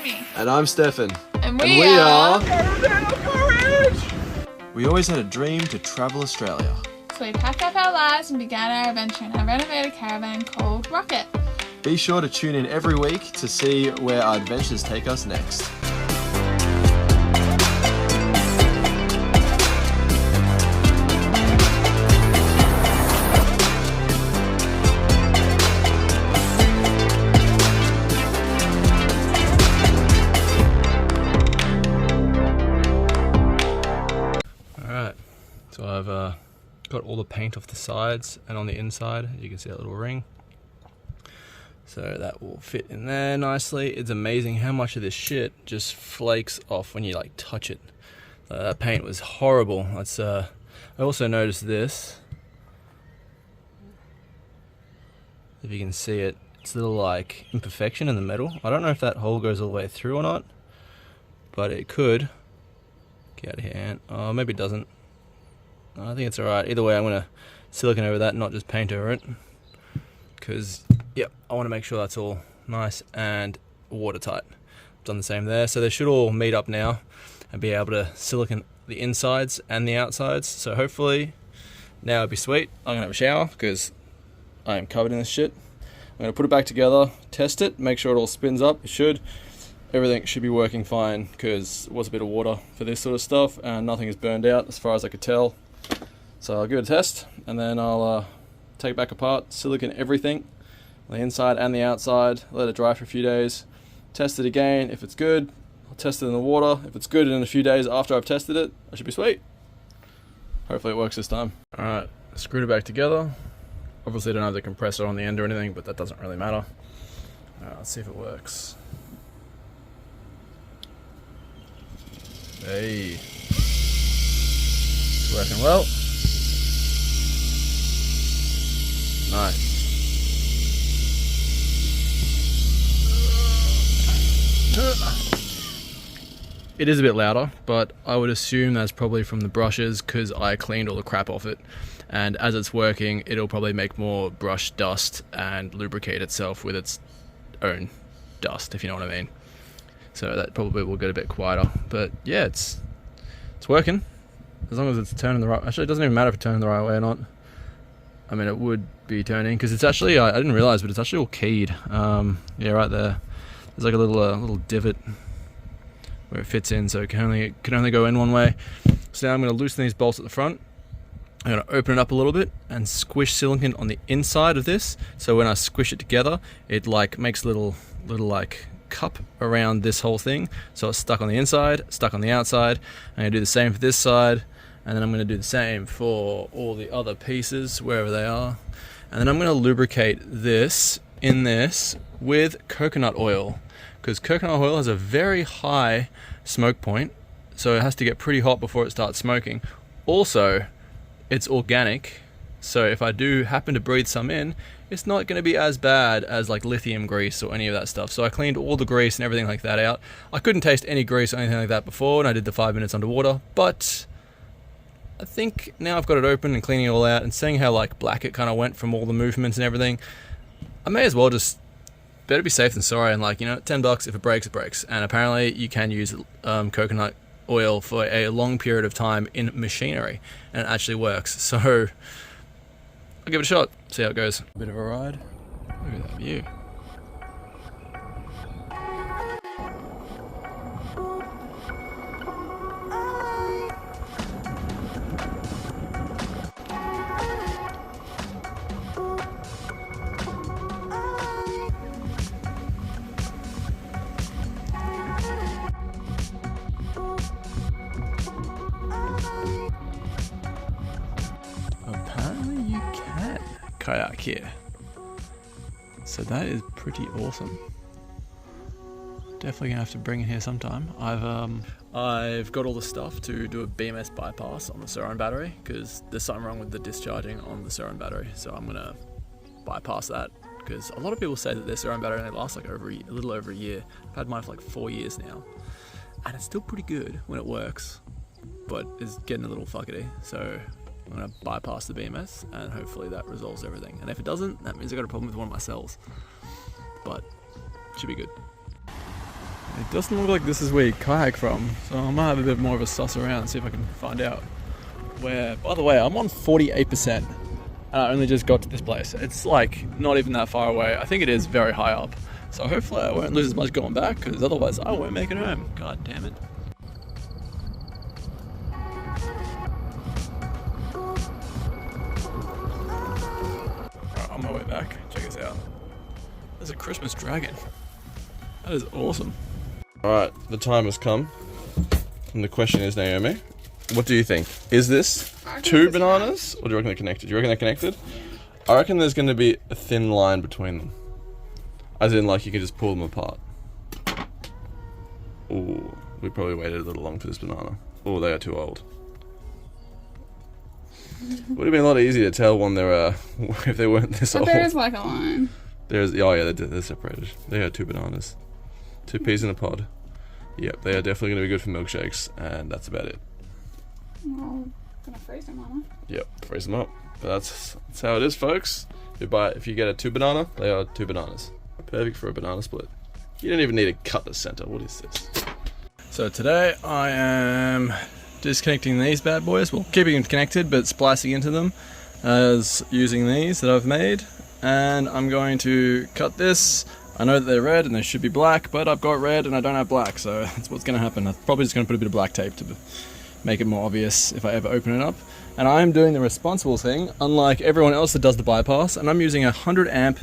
Amy. And I'm Stefan. And we are... We always had a dream to travel Australia. So we packed up our lives and began our adventure in our renovated caravan called Rocket. Be sure to tune in every week to see where our adventures take us next. So I've got all the paint off the sides and on the inside. You can see that little ring. So that will fit in there nicely. It's amazing how much of this shit just flakes off when you like touch it. That paint was horrible. That's I also noticed this. If you can see it, it's a little like imperfection in the metal. I don't know if that hole goes all the way through or not, but it could. Get out of here, Ant. Oh, maybe it doesn't. I think it's alright. Either way, I'm going to silicone over that, not just paint over it. Because, yep, I want to make sure that's all nice and watertight. I've done the same there. So they should all meet up now and be able to silicone the insides and the outsides. So hopefully, now it'll be sweet. I'm going to have a shower because I am covered in this shit. I'm going to put it back together, test it, make sure it all spins up. It should. Everything should be working fine because it was a bit of water for this sort of stuff and nothing is burned out as far as I could tell. So I'll give it a test and then I'll take it back apart, silicone everything, the inside and the outside, let it dry for a few days, test it again. If it's good, I'll test it in the water. If it's good in a few days after I've tested it, I should be sweet. Hopefully it works this time. Alright, screwed it back together. Obviously I don't have the compressor on the end or anything, but that doesn't really matter. Let's see if it works. Hey, it's working well. Nice. It is a bit louder, but I would assume that's probably from the brushes because I cleaned all the crap off it. And as it's working, it'll probably make more brush dust and lubricate itself with its own dust, if you know what I mean. So that probably will get a bit quieter. But yeah, it's working. As long as it's turning the right... Actually, it doesn't even matter if it's turning the right way or not. I mean, it would be turning because it's actually... I didn't realise, but it's actually all keyed. Yeah, right there. There's like a little divot where it fits in, so it can only go in one way. So now I'm going to loosen these bolts at the front. I'm going to open it up a little bit and squish silicone on the inside of this. So when I squish it together, it like makes a little like cup around this whole thing. So it's stuck on the inside, stuck on the outside. I'm going to do the same for this side. And then I'm going to do the same for all the other pieces, wherever they are. And then I'm going to lubricate this in this with coconut oil. Because coconut oil has a very high smoke point. So it has to get pretty hot before it starts smoking. Also, it's organic. So if I do happen to breathe some in, it's not going to be as bad as like lithium grease or any of that stuff. So I cleaned all the grease and everything like that out. I couldn't taste any grease or anything like that before, and I did the 5 minutes underwater. But I think now I've got it open and cleaning it all out and seeing how like black it kind of went from all the movements and everything, I may as well just, better be safe than sorry, and like, you know, $10, if it breaks, it breaks. And apparently you can use coconut oil for a long period of time in machinery and it actually works. So I'll give it a shot, see how it goes. A bit of a ride. Look at that view. Apparently you can kayak here, so that is pretty awesome. Definitely gonna have to bring it here sometime. I've got all the stuff to do a BMS bypass on the sur-Ron battery because there's something wrong with the discharging on the sur-Ron battery, so I'm gonna bypass that because a lot of people say that their sur-Ron battery only lasts like a little over a year. I've had mine for like 4 years now and it's still pretty good when it works, but it's getting a little fuckety. So I'm going to bypass the BMS and hopefully that resolves everything. And if it doesn't, that means I've got a problem with one of my cells. But it should be good. It doesn't look like this is where you kayak from, so I might have a bit more of a suss around, see if I can find out where. By the way, I'm on 48%, and I only just got to this place. It's like not even that far away. I think it is very high up, so hopefully I won't lose as much going back, because otherwise I won't make it home. God damn it. Alright, on my way back, check this out. There's a Christmas dragon. That is awesome. Alright, the time has come. And the question is, Naomi, what do you think? Is this two bananas? Or do you reckon they're connected? Do you reckon they're connected? I reckon there's going to be a thin line between them. As in, like, you can just pull them apart. Ooh, we probably waited a little long for this banana. Oh, they are too old. Would have been a lot easier to tell when they're, if they weren't this old. There's like a line. There's, oh yeah, they're separated. They are two bananas. Two peas in a pod. Yep, they are definitely going to be good for milkshakes, and that's about it. Well, gonna freeze them, aren't Yep, freeze them up. But that's how it is, folks. If you get a two banana, they are two bananas. Perfect for a banana split. You don't even need to cut the center. What is this? So today I am disconnecting these bad boys. Well, keeping them connected, but splicing into them as using these that I've made. And I'm going to cut this. I know that they're red and they should be black, but I've got red and I don't have black, so that's what's going to happen. I'm probably just going to put a bit of black tape to make it more obvious if I ever open it up. And I'm doing the responsible thing, unlike everyone else that does the bypass, and I'm using a 100 amp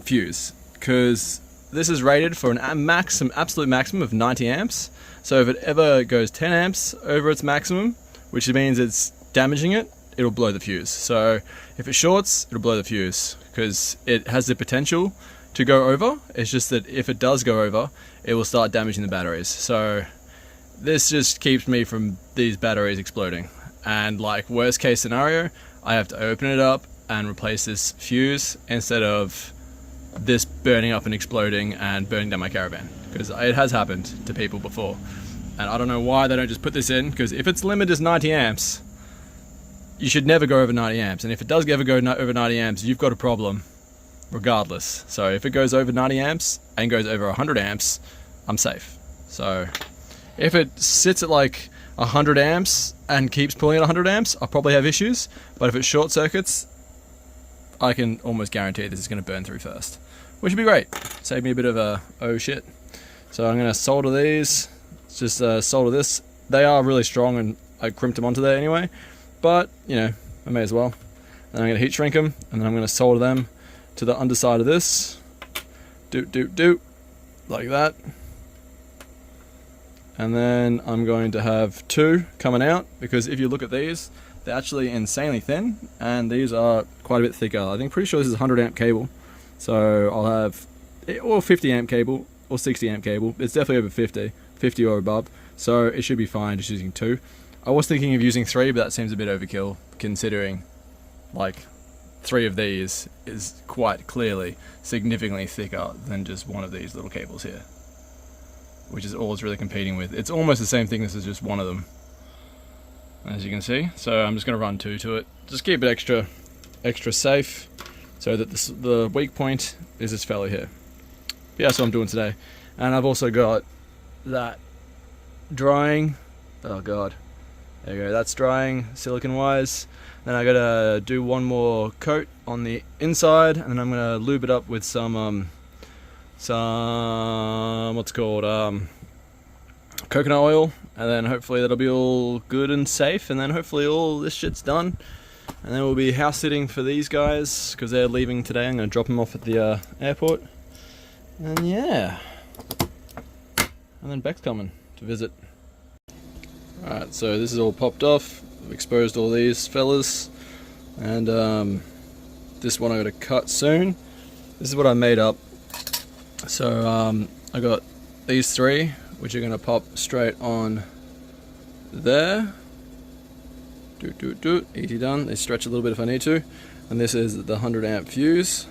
fuse, because this is rated for an absolute maximum of 90 amps. So if it ever goes 10 amps over its maximum, which means it's damaging it, it'll blow the fuse. So if it shorts, it'll blow the fuse, because it has the potential to go over. It's just that if it does go over, it will start damaging the batteries. So this just keeps me from these batteries exploding. And like worst case scenario, I have to open it up and replace this fuse instead of this burning up and exploding and burning down my caravan, because it has happened to people before. And I don't know why they don't just put this in, because if its limit is 90 amps, you should never go over 90 amps. And if it does ever go over 90 amps, you've got a problem regardless. So if it goes over 90 amps and goes over 100 amps, I'm safe. So if it sits at like 100 amps and keeps pulling at 100 amps, I'll probably have issues. But if it short circuits, I can almost guarantee this is going to burn through first, which would be great. Save me a bit of a oh shit. So I'm going to solder these. Just solder this. They are really strong and I crimped them onto there anyway, but you know, I may as well. Then I'm going to heat shrink them, and then I'm going to solder them to the underside of this. Doot, like that. And then I'm going to have two coming out, because if you look at these, they're actually insanely thin, and these are quite a bit thicker. I think pretty sure this is 100 amp cable. So I'll have, or 50 amp cable, or 60 amp cable. It's definitely over 50 or above. So it should be fine just using two. I was thinking of using three, but that seems a bit overkill, considering like 3 of these is quite clearly significantly thicker than just one of these little cables here, which is all it's really competing with. It's almost the same thickness as just one of them, as you can see. So I'm just going to run 2 to it. Just keep it extra safe, so that the weak point is this fella here. But yeah, that's what I'm doing today. And I've also got that drying. Oh god, there you go. That's drying silicon wise. Then I gotta do one more coat on the inside, and then I'm gonna lube it up with some what's it called, coconut oil, and then hopefully that'll be all good and safe, and then hopefully all this shit's done, and then we'll be house sitting for these guys because they're leaving today. I'm gonna drop them off at the airport, and yeah, and then Beck's coming to visit. Alright, so this is all popped off. I've exposed all these fellas, and this one I got to cut soon. This is what I made up. So I got these 3, which are going to pop straight on there. Easy done. They stretch a little bit if I need to. And this is the 100 amp fuse.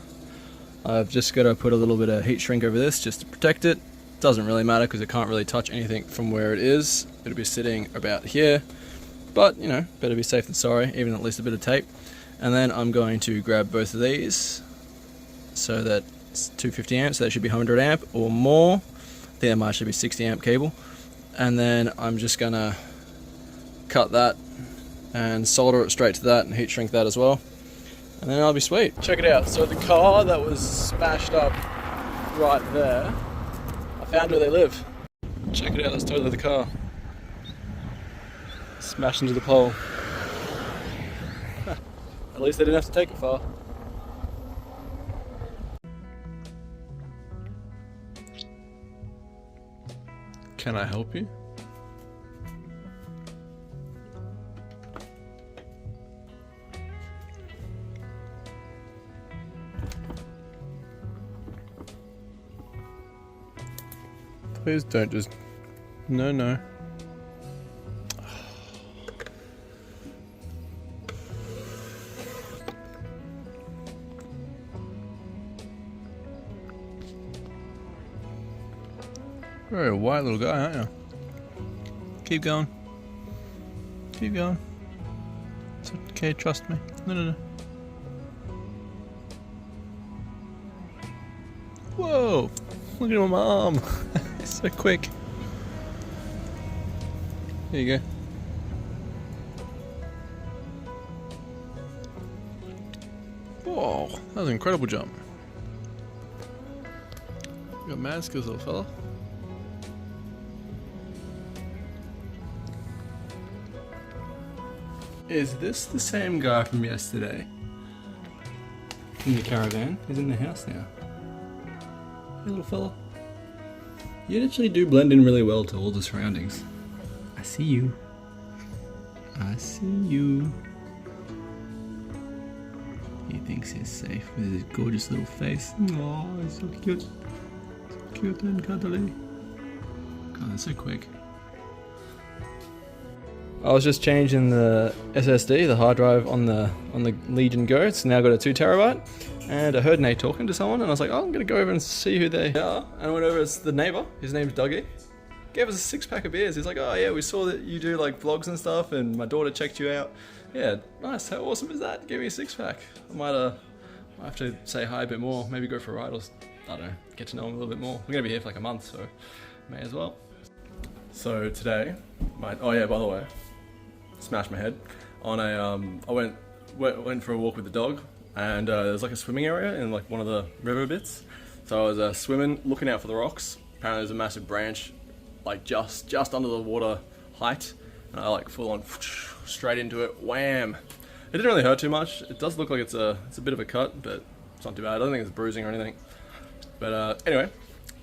I've just got to put a little bit of heat shrink over this just to protect it. Doesn't really matter because it can't really touch anything from where it is. It'll be sitting about here. But, you know, better be safe than sorry, even at least a bit of tape. And then I'm going to grab both of these, so that it's 250 amps, so that should be 100 amp or more. think that might actually be 60 amp cable. And then I'm just gonna cut that and solder it straight to that and heat shrink that as well. And then I'll be sweet. Check it out. So the car that was smashed up right there, I found where they live. Check it out, that's totally the car. Smashed into the pole. At least they didn't have to take it far. Can I help you? Please don't just... No. You're a white little guy, aren't you? Keep going. Keep going. It's okay, trust me. No. Whoa! Look at my arm. It's so quick. There you go. Whoa, that was an incredible jump. You got mad skills, little fella. Is this the same guy from yesterday? In the caravan? He's in the house now. Hey little fella. You actually do blend in really well to all the surroundings. I see you. I see you. He thinks he's safe with his gorgeous little face. Oh, he's so cute. So cute and cuddly. God, that's so quick. I was just changing the SSD, the hard drive on the Legion Go. It's now got a 2 terabyte, and I heard Nate talking to someone, and I was like, oh, I'm gonna go over and see who they are. And I went over, it's the neighbor. His name's Dougie. Gave us a 6-pack of beers. He's like, oh yeah, we saw that you do like vlogs and stuff, and my daughter checked you out. Yeah, nice. How awesome is that? Give me a 6-pack. I might have to say hi a bit more. Maybe go for a ride, or I don't know, get to know him a little bit more. We're gonna be here for like a month, so may as well. So today, oh yeah, by the way. Smashed my head on a I went for a walk with the dog, and there's like a swimming area in like one of the river bits. So I was swimming, looking out for the rocks. Apparently there's a massive branch like just under the water height, and I like full on straight into it. Wham! It didn't really hurt too much. It does look like it's a bit of a cut, but it's not too bad. I don't think it's bruising or anything. But anyway,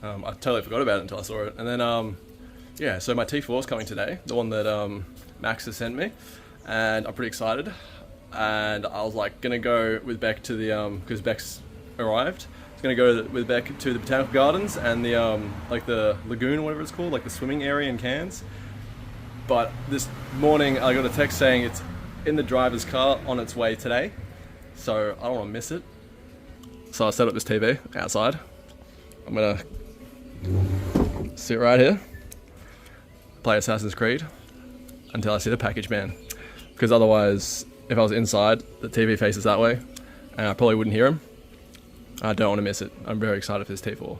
I totally forgot about it until I saw it. And then yeah, so my T4 is coming today, the one that Max has sent me, and I'm pretty excited. And I was like gonna go with Beck to the because Beck's arrived. I was gonna go with Beck to the Botanical Gardens and the like the lagoon, whatever it's called, like the swimming area in Cairns. But this morning I got a text saying it's in the driver's car on its way today, so I don't want to miss it. So I set up this TV outside. I'm gonna sit right here, play Assassin's Creed until I see the package man, because otherwise if I was inside, the TV faces that way and I probably wouldn't hear him. I don't want to miss it. I'm very excited for this T4.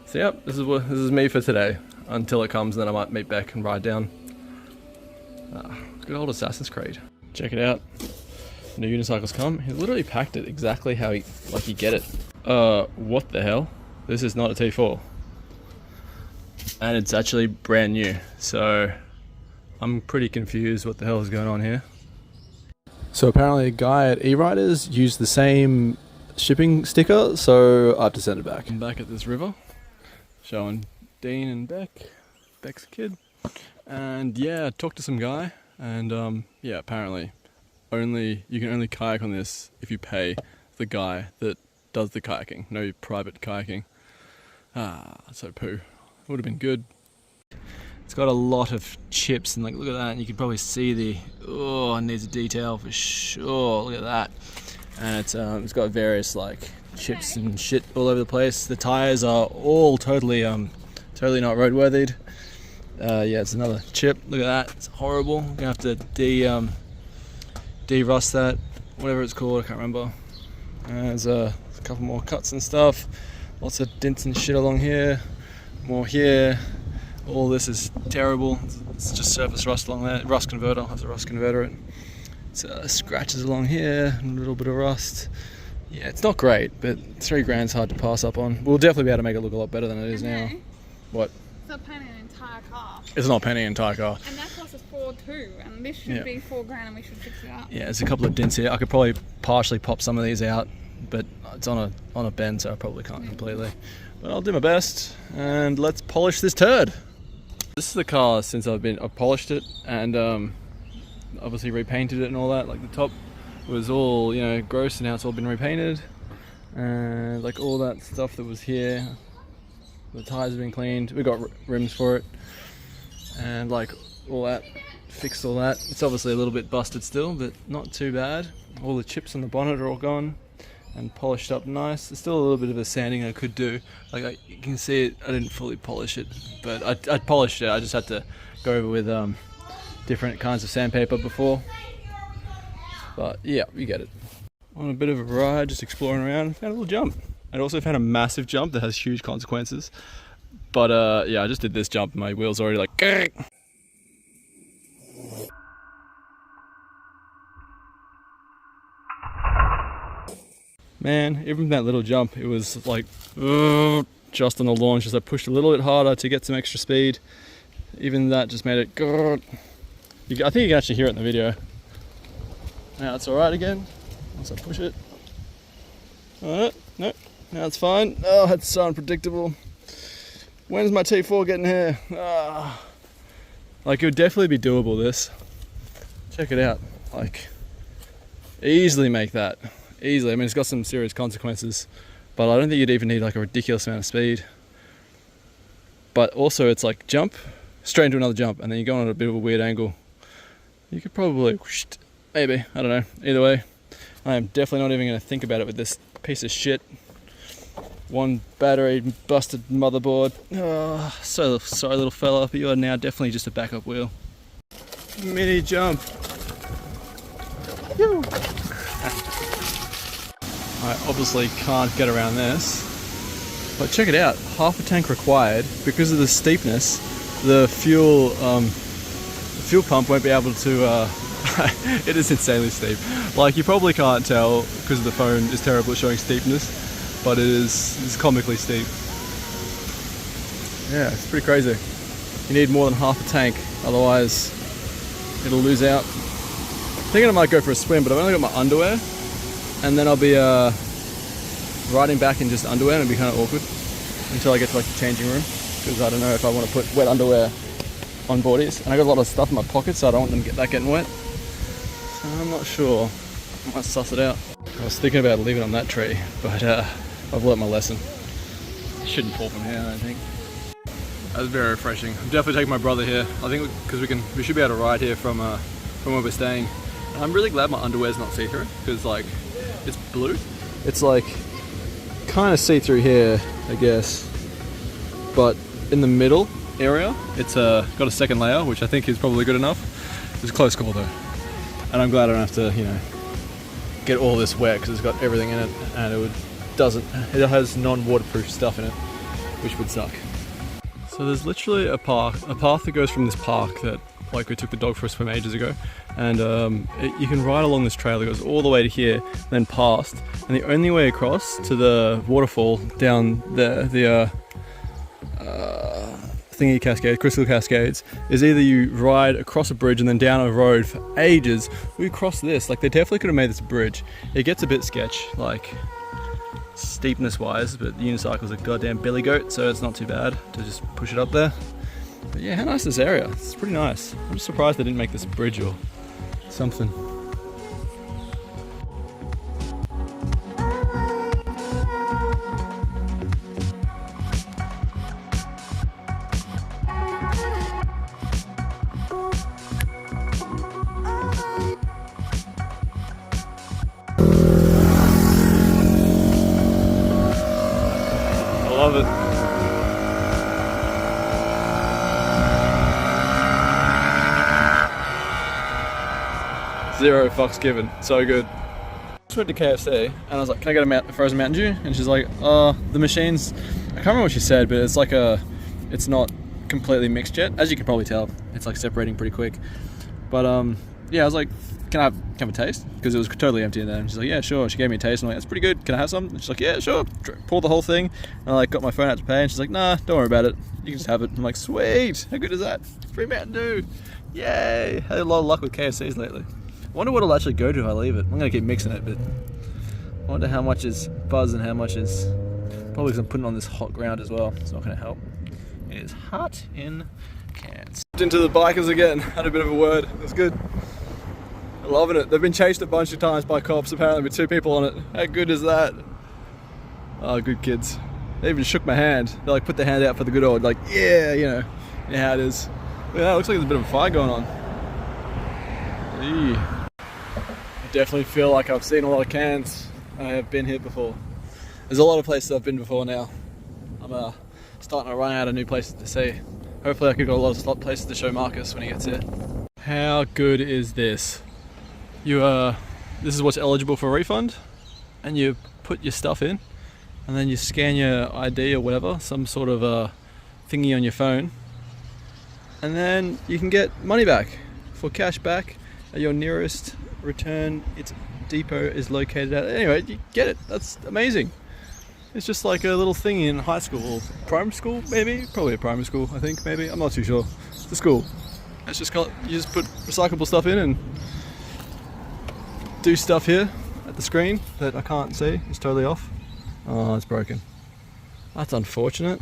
So yep, this is me for today until it comes, and then I might meet Beck and ride down. Good old Assassin's Creed. Check it out. The new unicycle's come. He literally packed it exactly how you get it. What the hell? This is not a T4. And it's actually brand new, so I'm pretty confused what the hell is going on here. So apparently a guy at eRiders used the same shipping sticker, so I have to send it back. I'm back at this river, showing Dean and Beck. Beck's a kid. And yeah, I talked to some guy, and yeah, apparently you can only kayak on this if you pay the guy that does the kayaking. No private kayaking. So poo. Would have been good. It's got a lot of chips, and like look at that, and you can probably see it needs a detail for sure. Look at that. And it's got various like chips and shit all over the place. The tires are all totally not roadworthy. Yeah, it's another chip. Look at that. It's horrible. I'm gonna have to de-rust that, whatever it's called. I can't remember. There's a couple more cuts and stuff. Lots of dents and shit along here. More here. All this is terrible. It's just surface rust along there. Rust converter. I'll have to rust converter it. It's scratches along here, a little bit of rust. Yeah, it's not great, but $3 is hard to pass up on. We'll definitely be able to make it look a lot better than it is now. What? It's not painting an entire car. It's not painting an entire car. And that cost us $4,200, and this should be $4,000, and we should fix it up. Yeah, there's a couple of dents here. I could probably partially pop some of these out, but it's on a bend, so I probably can't completely. But I'll do my best, and let's polish this turd. This is the car since I've polished it, and obviously repainted it and all that. Like the top was all, you know, gross, and now it's all been repainted, and like all that stuff that was here, the tires have been cleaned. We got rims for it, and like all that, fixed all that. It's obviously a little bit busted still, but not too bad. All the chips on the bonnet are all gone and polished up nice. There's still a little bit of a sanding I could do. Like you can see it, I didn't fully polish it, but I polished it. I just had to go over with different kinds of sandpaper before. But yeah, you get it. On a bit of a ride, just exploring around, found a little jump. I also found a massive jump that has huge consequences. But yeah, I just did this jump and my wheel's already like... Man, even that little jump, it was like just on the launch as I pushed a little bit harder to get some extra speed. Even that just made it... I think you can actually hear it in the video. Now it's alright again, once I push it. No, now it's fine. Oh, it's so unpredictable. When's my T4 getting here? Like, it would definitely be doable, this. Check it out. Like, easily make that. Easily. I mean, it's got some serious consequences, but I don't think you'd even need like a ridiculous amount of speed. But also, it's like jump, straight into another jump, and then you go on at a bit of a weird angle. You could probably, maybe, I don't know. Either way, I am definitely not even going to think about it with this piece of shit. One battery, busted motherboard. Oh, so sorry, little fella, but you are now definitely just a backup wheel. Mini jump. I obviously can't get around this, but check it out, half a tank required. Because of the steepness, the fuel pump won't be able to, it is insanely steep. Like, you probably can't tell because the phone is terrible at showing steepness, but it's comically steep. Yeah, it's pretty crazy. You need more than half a tank, otherwise it'll lose out. Thinking I might go for a swim, but I've only got my underwear, and then I'll be riding back in just underwear, and it'll be kind of awkward until I get to like the changing room, because I don't know if I want to put wet underwear on boardies, and I got a lot of stuff in my pockets, so I don't want them getting wet. So I'm not sure. I might suss it out. I was thinking about leaving on that tree, but I've learnt my lesson. It shouldn't fall from here, I don't think. That was very refreshing. I'm definitely taking my brother here. I think because we should be able to ride here from where we're staying. And I'm really glad my underwear's not see-through, because like it's blue. It's like kind of see-through here, I guess, but in the middle area, it's got a second layer, which I think is probably good enough. It's a close call though, and I'm glad I don't have to, you know, get all this wet because it's got everything in it, and it has non-waterproof stuff in it, which would suck. So there's literally a path that goes from this park that, like, we took the dog for a swim ages ago, and you can ride along this trail that goes all the way to here, then past, and the only way across to the waterfall down there, the thingy cascade, Crystal Cascades, is either you ride across a bridge and then down a road for ages. We crossed this, like, they definitely could have made this a bridge. It gets a bit sketch, like, steepness wise, but the unicycle's a goddamn billy goat, so it's not too bad to just push it up there. But yeah, how nice is this area? It's pretty nice. I'm just surprised they didn't make this a bridge or something. I love it. Zero fucks given. So good. Just went to KFC and I was like, can I get a frozen Mountain Dew? And she's like, the machines, I can't remember what she said, but it's like it's not completely mixed yet. As you can probably tell, it's like separating pretty quick. But yeah, I was like, can I have a taste? Because it was totally empty in there. And she's like, yeah, sure. She gave me a taste. I'm like, that's pretty good. Can I have some? And she's like, yeah, sure. Pour the whole thing. And I like got my phone out to pay. And she's like, nah, don't worry about it. You can just have it. I'm like, sweet. How good is that? Free Mountain Dew. Yay. Had a lot of luck with KFCs lately. I wonder what it'll actually go to if I leave it. I'm going to keep mixing it, but I wonder how much is buzz and how much is... Probably because I'm putting it on this hot ground as well. It's not going to help. It is hot in Cairns. Into the bikers again. Had a bit of a word. It was good. Loving it. They've been chased a bunch of times by cops, apparently with 2 people on it. How good is that? Oh, good kids. They even shook my hand. They like put their hand out for the good old, like, yeah, you know how it is. Yeah, it looks like there's a bit of a fire going on. Eee. I definitely feel like I've seen a lot of Cairns. I have been here before. There's a lot of places I've been before now. I'm starting to run out of new places to see. Hopefully I can go a lot of places to show Marcus when he gets here. How good is this? This is what's eligible for a refund, and you put your stuff in, and then you scan your ID or whatever, some sort of thingy on your phone, and then you can get money back for cash back at your nearest return. Its depot is located at. Anyway, you get it. That's amazing. It's just like a little thing in high school or primary school, maybe. Probably a primary school, I think. Maybe I'm not too sure. It's a school. It's just you just put recyclable stuff in and do stuff here at the screen that I can't see. It's totally off. Oh, it's broken. That's unfortunate.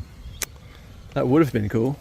That would have been cool.